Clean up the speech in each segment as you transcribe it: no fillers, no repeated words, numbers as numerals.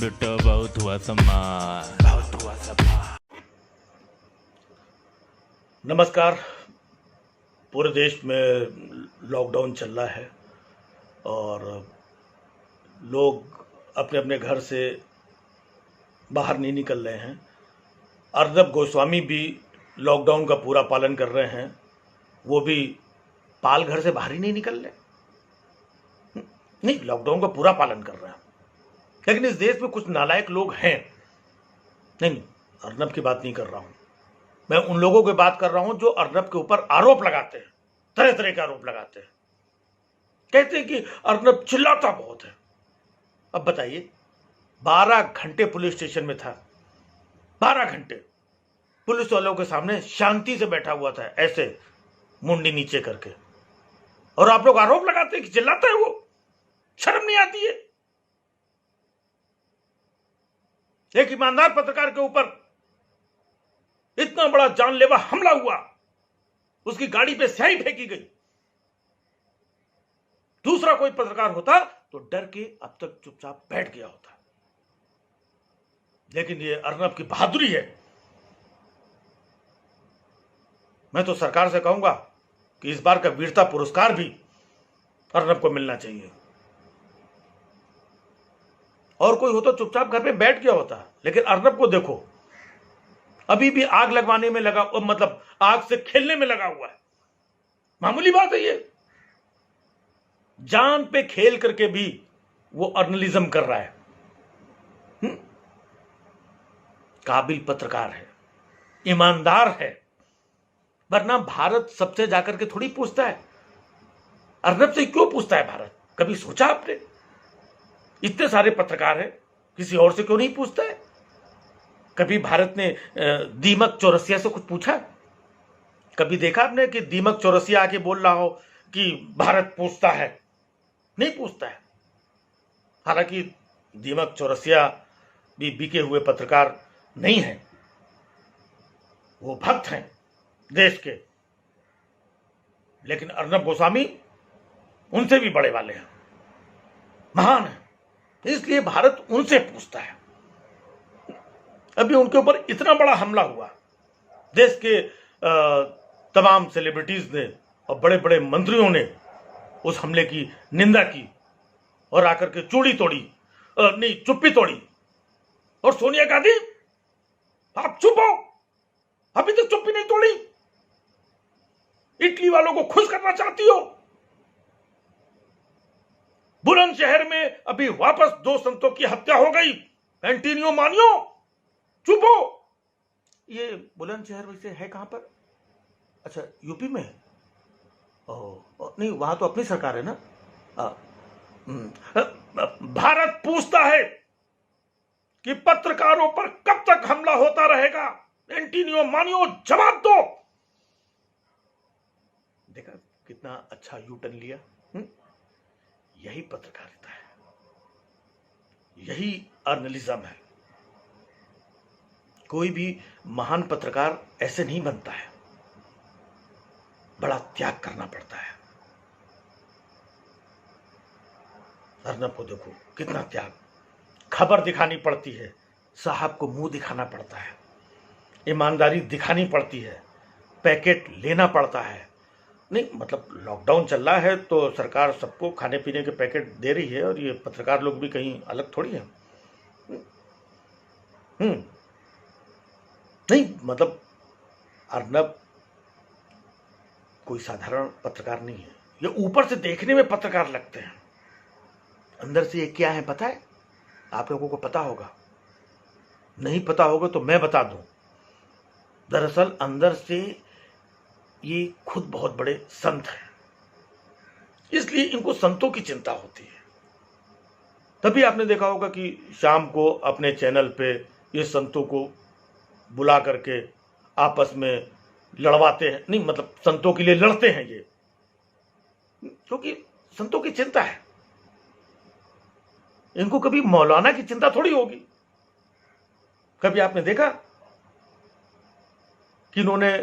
बिट्टो बहुत हुआ सम्मान, बहुत हुआ सम्मान। नमस्कार। पूरे देश में लॉकडाउन चल रहा है और लोग अपने अपने घर से बाहर नहीं निकल रहे हैं। अर्नब गोस्वामी भी लॉकडाउन का पूरा पालन कर रहे हैं, वो भी पाल घर से बाहर ही नहीं निकल रहे। नहीं, लॉकडाउन का पूरा पालन कर रहे हैं, लेकिन इस देश में कुछ नालायक लोग हैं। नहीं, अर्नब की बात नहीं कर रहा हूं, मैं उन लोगों की बात कर रहा हूं जो अर्नब के ऊपर आरोप लगाते हैं, तरह तरह के आरोप लगाते हैं। कहते हैं कि अर्नब चिल्लाता बहुत है। अब बताइए, 12 घंटे पुलिस स्टेशन में था, 12 घंटे पुलिस वालों के सामने शांति से बैठा हुआ था, ऐसे मुंडी नीचे करके, और आप लोग आरोप लगाते हैं कि चिल्लाता है वो। शर्म नहीं आती है? एक ईमानदार पत्रकार के ऊपर इतना बड़ा जानलेवा हमला हुआ, उसकी गाड़ी पे स्याही फेंकी गई। दूसरा कोई पत्रकार होता तो डर के अब तक चुपचाप बैठ गया होता, लेकिन ये अर्नब की बहादुरी है। मैं तो सरकार से कहूंगा कि इस बार का वीरता पुरस्कार भी अर्नब को मिलना चाहिए। और कोई हो तो चुपचाप घर पे बैठ गया होता, लेकिन अर्नब को देखो, अभी भी आग लगवाने में लगा, मतलब आग से खेलने में लगा हुआ है। मामूली बात है ये? जान पे खेल करके भी वो अर्नलिज्म कर रहा है। काबिल पत्रकार है, ईमानदार है, वरना भारत सबसे जाकर के थोड़ी पूछता है। अर्नब से क्यों पूछता है भारत? कभी सोचा आपने? इतने सारे पत्रकार हैं, किसी और से क्यों नहीं पूछता है? कभी भारत ने दीमक चौरसिया से कुछ पूछा? कभी देखा आपने कि दीमक चौरसिया आके बोल रहा हो कि भारत पूछता है? नहीं पूछता है। हालांकि दीमक चौरसिया भी बिके हुए पत्रकार नहीं है, वो भक्त हैं देश के, लेकिन अर्नब गोस्वामी उनसे भी बड़े वाले हैं, महान हैं, इसलिए भारत उनसे पूछता है। अभी उनके ऊपर इतना बड़ा हमला हुआ, देश के तमाम सेलिब्रिटीज ने और बड़े बड़े मंत्रियों ने उस हमले की निंदा की और आकर के चूड़ी तोड़ी, नहीं चुप्पी तोड़ी। और सोनिया गांधी, आप चुप हो, अभी तक चुप्पी नहीं तोड़ी। इटली वालों को खुश करना चाहती हो? बुलंदशहर में अभी वापस 2 संतों की हत्या हो गई, एंटोनियो मानियो, चुप हो। ये बुलंदशहर वैसे है कहां पर? अच्छा, यूपी में है। नहीं, वहां तो अपनी सरकार है ना। भारत पूछता है कि पत्रकारों पर कब तक हमला होता रहेगा? एंटोनियो मानियो, जवाब दो। देखा कितना अच्छा यू टर्न लिया। यही पत्रकारिता है, यही अर्नलिज्म है। कोई भी महान पत्रकार ऐसे नहीं बनता है, बड़ा त्याग करना पड़ता है। अर्नब को देखो, कितना त्याग। खबर दिखानी पड़ती है, साहब को मुंह दिखाना पड़ता है, ईमानदारी दिखानी पड़ती है, पैकेट लेना पड़ता है। नहीं, मतलब लॉकडाउन चल रहा है तो सरकार सबको खाने पीने के पैकेट दे रही है, और ये पत्रकार लोग भी कहीं अलग थोड़ी है। नहीं, मतलब अर्नब कोई साधारण पत्रकार नहीं है। ये ऊपर से देखने में पत्रकार लगते हैं, अंदर से ये क्या है पता है? आप लोगों को पता होगा, नहीं पता होगा तो मैं बता दूं। दरअसल अंदर से ये खुद बहुत बड़े संत हैं, इसलिए इनको संतों की चिंता होती है। तभी आपने देखा होगा कि शाम को अपने चैनल पे ये संतों को बुला करके आपस में लड़वाते हैं। नहीं, मतलब संतों के लिए लड़ते हैं ये, क्योंकि संतों की चिंता है। इनको कभी मौलाना की चिंता थोड़ी होगी। कभी आपने देखा कि इन्होंने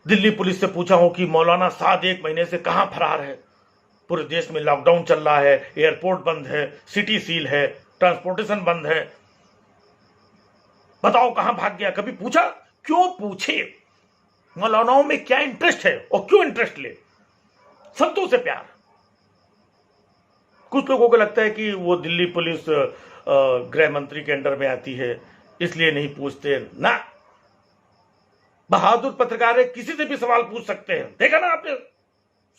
दिल्ली पुलिस से पूछा हो कि मौलाना साद 1 महीने से कहां फरार है? पूरे देश में लॉकडाउन चल रहा है, एयरपोर्ट बंद है, सिटी सील है, ट्रांसपोर्टेशन बंद है, बताओ कहां भाग गया? कभी पूछा? क्यों पूछे? मौलानाओं में क्या इंटरेस्ट है और क्यों इंटरेस्ट ले? संतों से प्यार। कुछ लोगों को लगता है कि वो दिल्ली पुलिस गृह मंत्री के अंडर में आती है, इसलिए नहीं पूछते ना। बहादुर पत्रकार है, किसी से भी सवाल पूछ सकते हैं। देखा ना आपने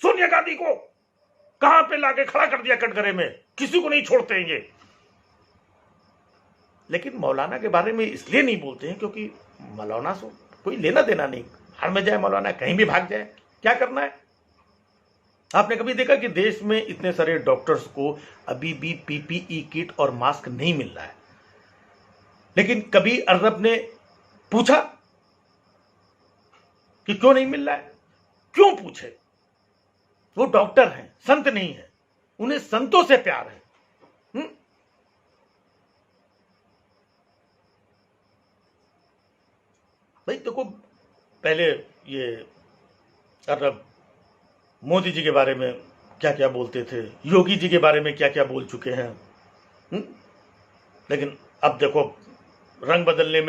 सोनिया गांधी को कहां पे लाके खड़ा कर दिया कटघरे में, किसी को नहीं छोड़ते हैं ये। लेकिन मौलाना के बारे में इसलिए नहीं बोलते हैं क्योंकि मौलाना से कोई लेना देना नहीं। हार में जाए मौलाना, कहीं भी भाग जाए, क्या करना है? आपने कभी देखा कि देश में इतने सारे डॉक्टर्स को अभी भी पीपीई किट और मास्क नहीं मिल रहा है? लेकिन कभी अर्नब ने पूछा कि क्यों नहीं मिल रहा है? क्यों पूछे? वो डॉक्टर हैं, संत नहीं है, उन्हें संतों से प्यार है। भाई देखो, पहले ये अर्नब मोदी जी के बारे में क्या क्या बोलते थे, योगी जी के बारे में क्या क्या बोल चुके हैं। लेकिन अब देखो, रंग बदलने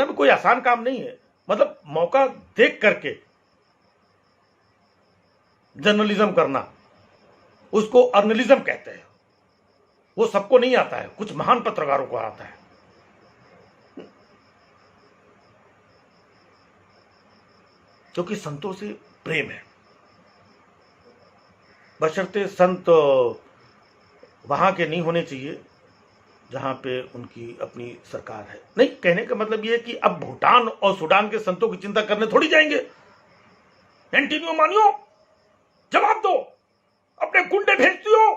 में कोई आसान काम नहीं है। मतलब मौका देख करके जर्नलिज्म करना, उसको अर्नलिज्म कहते हैं। वो सबको नहीं आता है, कुछ महान पत्रकारों को आता है। क्योंकि संतों से प्रेम है, बशर्ते संत वहां के नहीं होने चाहिए जहां पे उनकी अपनी सरकार है। नहीं, कहने का मतलब यह है कि अब भूटान और सूडान के संतों की चिंता करने थोड़ी जाएंगे। एंटीनियो मानियो, जवाब दो, अपने गुंडे भेजती हो।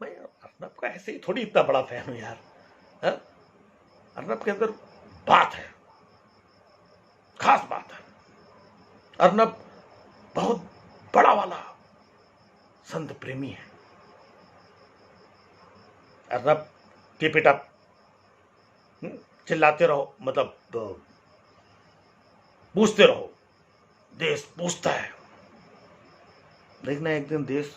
मैं अर्नब का ऐसे ही थोड़ी इतना बड़ा फैन हूं यार। अर्नब के अंदर बात है, खास बात है। अर्नब बहुत बड़ा वाला संत प्रेमी है। अर्नब कीप इट अप, चिल्लाते रहो, मतलब पूछते रहो, देश पूछता है। देखना एक दिन देश